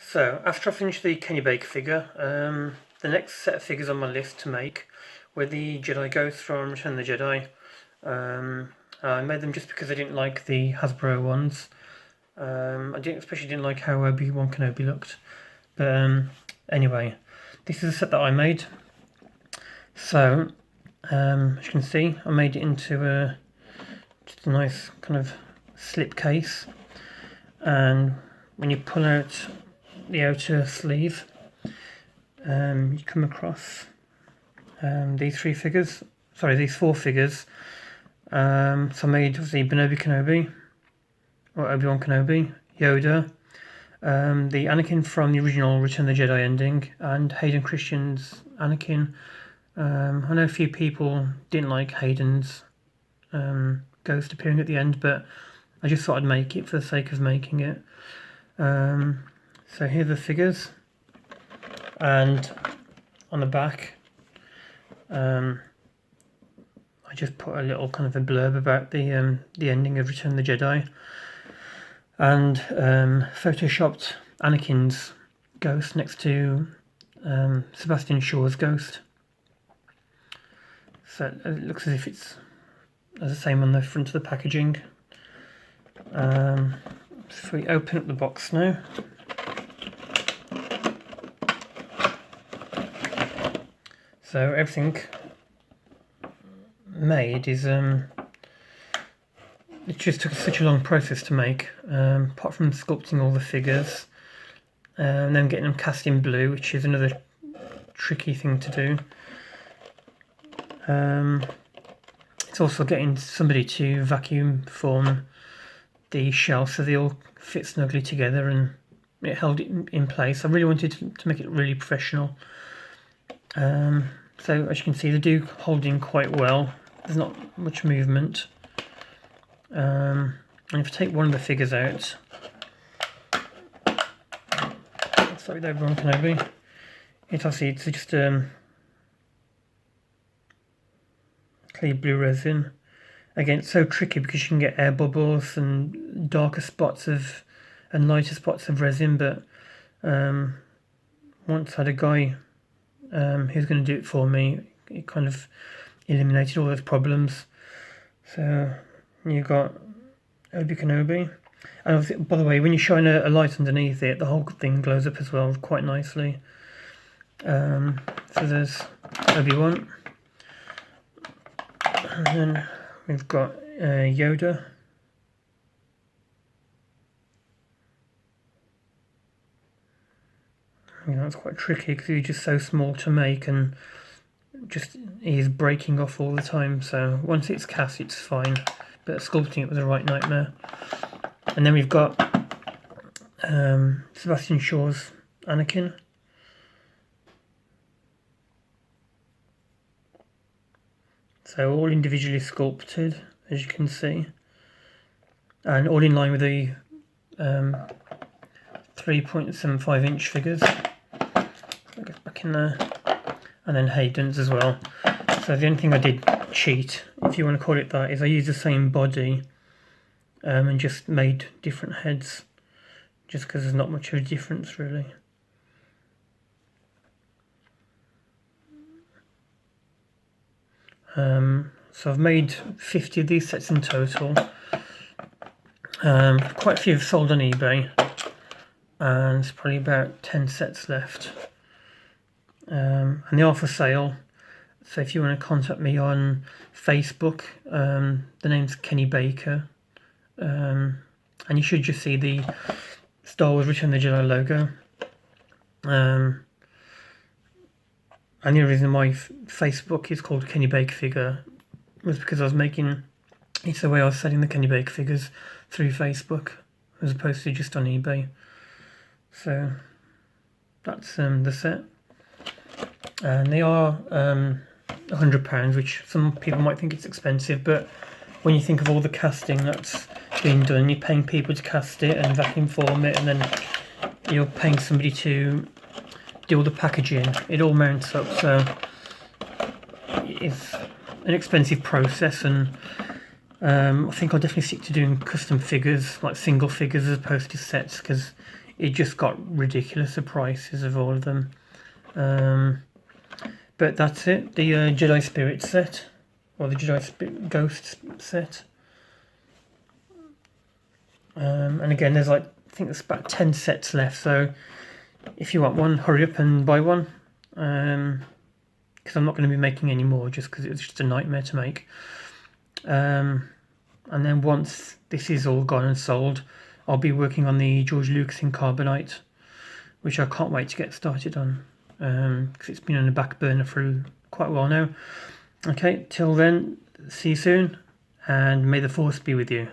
So, after I finished the Kenny Baker figure, the next set of figures on my list to make were the Jedi Ghosts from Return of the Jedi. I made them just because I didn't like the Hasbro ones. Especially didn't like how Obi-Wan Kenobi looked. But anyway, this is a set that I made. So, as you can see, I made it into just a nice kind of slip case. And when you pull out the outer sleeve, you come across these four figures. So I made the Kenobi, or Obi-Wan Kenobi, Yoda, the Anakin from the original Return of the Jedi ending, and Hayden Christensen's Anakin. I know a few people didn't like Hayden's ghost appearing at the end, but I just thought I'd make it for the sake of making it. So here are the figures, and on the back I just put a little kind of a blurb about the ending of Return of the Jedi, and photoshopped Anakin's ghost next to Sebastian Shaw's ghost. So it looks as if it's the same on the front of the packaging. So if we open up the box now, so everything made is it just took such a long process to make, apart from sculpting all the figures and then getting them cast in blue, which is another tricky thing to do. It's also getting somebody to vacuum form the shell so they all fit snugly together and it held it in place. I really wanted to make it really professional. So as you can see, they do hold in quite well. There's not much movement. And if I take one of the figures out, sorry, the Obi-Wan Kenobi, it's just clear blue resin. Again, it's so tricky because you can get air bubbles and darker spots and lighter spots of resin, but once I had a guy who's going to do it for me, it kind of eliminated all those problems. So you got Obi Kenobi, and by the way, when you shine a light underneath it, the whole thing glows up as well quite nicely. So there's Obi-Wan, and then we've got Yoda. It's quite tricky because he's just so small to make, and he's breaking off all the time. So once it's cast, it's fine, but sculpting it was a right nightmare. And then we've got Sebastian Shaw's Anakin. So all individually sculpted, as you can see, and all in line with the 3.75 inch figures. I'll get back in there, and then Hayden's as well. So the only thing I did cheat, if you want to call it that, is I used the same body and just made different heads, just because there's not much of a difference really. So I've made 50 of these sets in total. Quite a few have sold on eBay, and there's probably about 10 sets left. And they are for sale. So if you want to contact me on Facebook, the name's Kenny Baker, and you should just see the Star Wars Return of the Jedi logo. And the reason my Facebook is called Kenny Baker Figure was because I was making, it's the way I was selling the Kenny Baker figures through Facebook as opposed to just on eBay. So that's the set. And they are £100, which some people might think it's expensive, but when you think of all the casting that's being done, you're paying people to cast it and vacuum form it, and then you're paying somebody to do all the packaging. It all mounts up, so it's an expensive process, and I think I'll definitely stick to doing custom figures, like single figures as opposed to sets, because it just got ridiculous, the prices of all of them. But that's it, the Jedi Spirit set, or the Jedi Ghost set. And again, there's like, I think there's about 10 sets left, so if you want one, hurry up and buy one. Because I'm not going to be making any more, just because it's just a nightmare to make. And then once this is all gone and sold, I'll be working on the George Lucas in Carbonite, which I can't wait to get started on, because it's been on the back burner for quite a while now. Okay, till then, see you soon, and may the Force be with you.